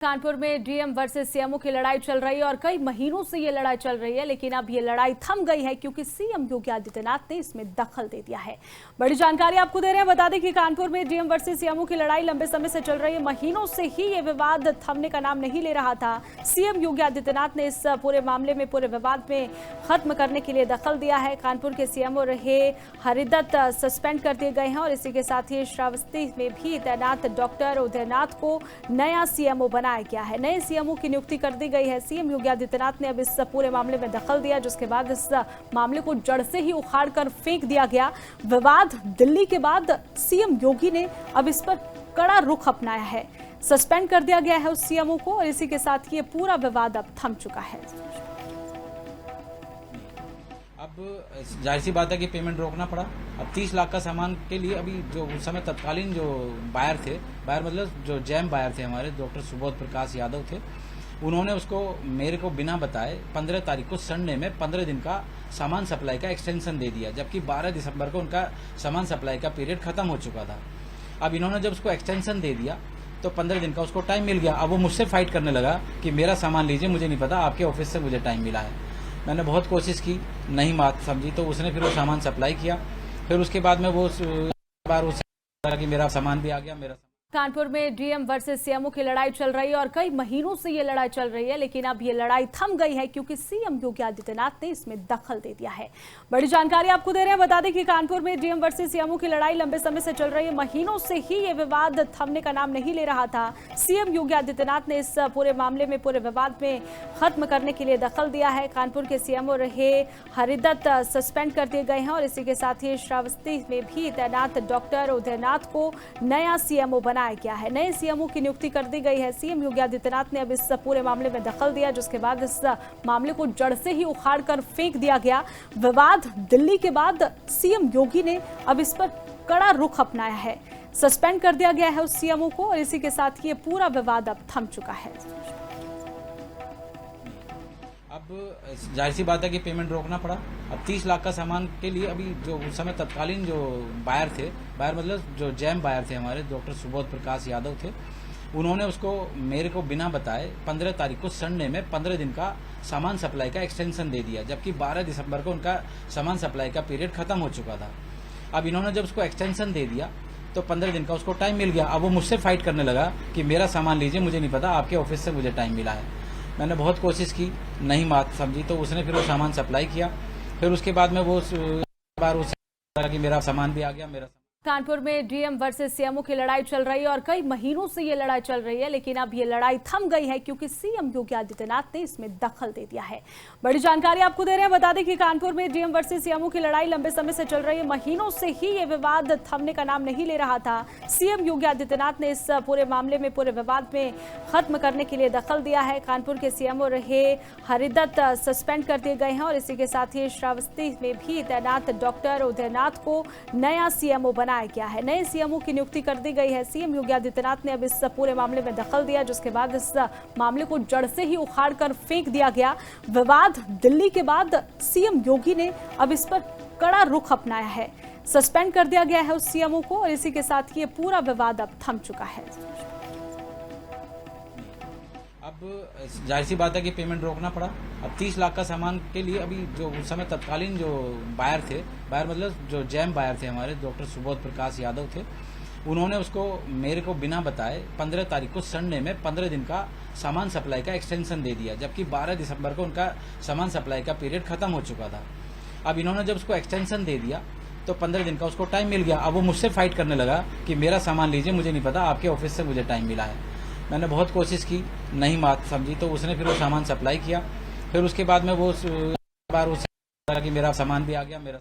कानपुर में DM versus CMO की लड़ाई चल रही है और कई महीनों से ये लड़ाई चल रही है, लेकिन अब ये लड़ाई थम गई है क्योंकि सीएम योगी आदित्यनाथ ने इसमें दखल दे दिया है। बड़ी जानकारी आपको दे रहे हैं। बता दें कि कानपुर में डीएम वर्सेस सीएमओ की लड़ाई लंबे समय से चल रही है। महीनों से ही ये विवाद थमने का नाम नहीं ले रहा था। सीएम योगी आदित्यनाथ ने इस पूरे मामले में, पूरे विवाद में खत्म करने के लिए दखल दिया है। कानपुर के सीएमओ रहे हरिदत्त सस्पेंड कर दिए गए हैं और इसी के साथ ही श्रावस्ती में भी तैनात डॉक्टर उदयनाथ को नया सीएमओ बनाया गया है। नए सीएमओ की नियुक्ति कर दी गई है। सीएम योगी आदित्यनाथ ने अब इस पूरे मामले में दखल दिया, जिसके बाद इस मामले को जड़ से ही उखाड़ कर फेंक दिया गया। विवाद दिल्ली के बाद सीएम योगी ने अब इस पर कड़ा रुख अपनाया है। सस्पेंड कर दिया गया है उस सीएमओ को और इसी के साथ ये पूरा विवाद अब थम चुका है। अब जाहिर सी बात है कि पेमेंट रोकना पड़ा। अब 30 लाख का सामान के लिए अभी जो उस समय तत्कालीन जो बायर थे, बायर मतलब जो जैम बायर थे हमारे, डॉक्टर सुबोध प्रकाश यादव थे, उन्होंने उसको मेरे को बिना बताए 15 तारीख को संडे में 15 दिन का सामान सप्लाई का एक्सटेंशन दे दिया, जबकि 12 दिसंबर को उनका सामान सप्लाई का पीरियड खत्म हो चुका था। अब इन्होंने जब उसको एक्सटेंशन दे दिया तो 15 दिन का उसको टाइम मिल गया। अब वो मुझसे फाइट करने लगा कि मेरा सामान लीजिए, मुझे नहीं पता, आपके ऑफिस से मुझे टाइम मिला है। मैंने बहुत कोशिश की, नहीं बात समझी, तो उसने फिर वो सामान सप्लाई किया। फिर उसके बाद में वो बार उससे कि मेरा सामान भी आ गया। मेरा कानपुर में डीएम वर्सेस सीएमओ की लड़ाई चल रही है और कई महीनों से ये लड़ाई चल रही है, लेकिन अब ये लड़ाई थम गई है क्योंकि सीएम योगी आदित्यनाथ ने इसमें दखल दे दिया है। बड़ी जानकारी आपको दे रहे हैं। बता दें कि कानपुर में डीएम वर्सेस सीएमओ की लड़ाई लंबे समय से चल रही है। महीनों से ही ये विवाद थमने का नाम नहीं ले रहा था। सीएम योगी आदित्यनाथ ने इस पूरे मामले में, पूरे विवाद में खत्म करने के लिए दखल दिया है। कानपुर के सीएमओ रहे हरिदत्त सस्पेंड कर दिए गए हैं और इसी के साथ ही श्रावस्ती में भी तैनात डॉक्टर उदयनाथ को नया सीएमओ बनाया गया है। नए सीएमओ की नियुक्ति कर दी गई है। सीएम योगी आदित्यनाथ ने अब इस पूरे मामले में दखल दिया, जिसके बाद इस मामले को जड़ से ही उखाड़ कर फेंक दिया गया। विवाद दिल्ली के बाद सीएम योगी ने अब इस पर कड़ा रुख अपनाया है। सस्पेंड कर दिया गया है उस सीएमओ को और इसी के साथ ये पूरा विवाद अब थम चुका है। अब जाहिर सी बात है कि पेमेंट रोकना पड़ा। अब 30 लाख का सामान के लिए अभी जो उस समय तत्कालीन जो बायर थे, बायर मतलब जो जैम बायर थे हमारे, डॉक्टर सुबोध प्रकाश यादव थे, उन्होंने उसको मेरे को बिना बताए 15 तारीख को संडे में 15 दिन का सामान सप्लाई का एक्सटेंशन दे दिया, जबकि 12 दिसंबर को उनका सामान सप्लाई का पीरियड खत्म हो चुका था। अब इन्होंने जब उसको एक्सटेंशन दे दिया तो 15 दिन का उसको टाइम मिल गया। अब वो मुझसे फाइट करने लगा कि मेरा सामान लीजिए, मुझे नहीं पता, आपके ऑफिस से मुझे टाइम मिला है। मैंने बहुत कोशिश की, नहीं बात समझी, तो उसने फिर वो सामान सप्लाई किया। फिर उसके बाद में वो बार उससे कि मेरा सामान भी आ गया। मेरा कानपुर में डीएम वर्सेस सीएमओ की लड़ाई चल रही है और कई महीनों से ये लड़ाई चल रही है, लेकिन अब ये लड़ाई थम गई है क्योंकि सीएम योगी आदित्यनाथ ने इसमें दखल दे दिया है। बड़ी जानकारी आपको दे रहे हैं। बता दें कि कानपुर में डीएम वर्सेस सीएमओ की लड़ाई लंबे समय से चल रही है। महीनों से ही ये विवाद थमने का नाम नहीं ले रहा था। सीएम योगी आदित्यनाथ ने इस पूरे मामले में, पूरे विवाद में खत्म करने के लिए दखल दिया है। कानपुर के सीएमओ रहे हरिदत्त सस्पेंड कर दिए गए हैं और इसी के साथ ही श्रावस्ती में भी तैनात डॉक्टर उदयनाथ को नया सीएमओ बनाया गया है। नए सीएमओ की नियुक्ति कर दी गई है। सीएम योगी आदित्यनाथ ने अब इस पूरे मामले में दखल दिया, जिसके बाद इस मामले को जड़ से ही उखाड़ कर फेंक दिया गया। विवाद दिल्ली के बाद सीएम योगी ने अब इस पर कड़ा रुख अपनाया है। सस्पेंड कर दिया गया है उस सीएमओ को और इसी के साथ ये पूरा विवाद अब थम चुका है। अब जाहिर सी बात है कि पेमेंट रोकना पड़ा। अब 30 लाख का सामान के लिए अभी जो उस समय तत्कालीन जो बायर थे, बायर मतलब जो जैम बायर थे हमारे, डॉक्टर सुबोध प्रकाश यादव थे, उन्होंने उसको मेरे को बिना बताए 15 तारीख को संडे में 15 दिन का सामान सप्लाई का एक्सटेंशन दे दिया, जबकि 12 दिसंबर को उनका सामान सप्लाई का पीरियड खत्म हो चुका था। अब इन्होंने जब उसको एक्सटेंशन दे दिया तो 15 दिन का उसको टाइम मिल गया। अब वो मुझसे फाइट करने लगा कि मेरा सामान लीजिए, मुझे नहीं पता, आपके ऑफिस से मुझे टाइम मिला है। मैंने बहुत कोशिश की, नहीं बात समझी, तो उसने फिर वो सामान सप्लाई किया। फिर उसके बाद में वो बार उससे कि मेरा सामान भी आ गया। मेरा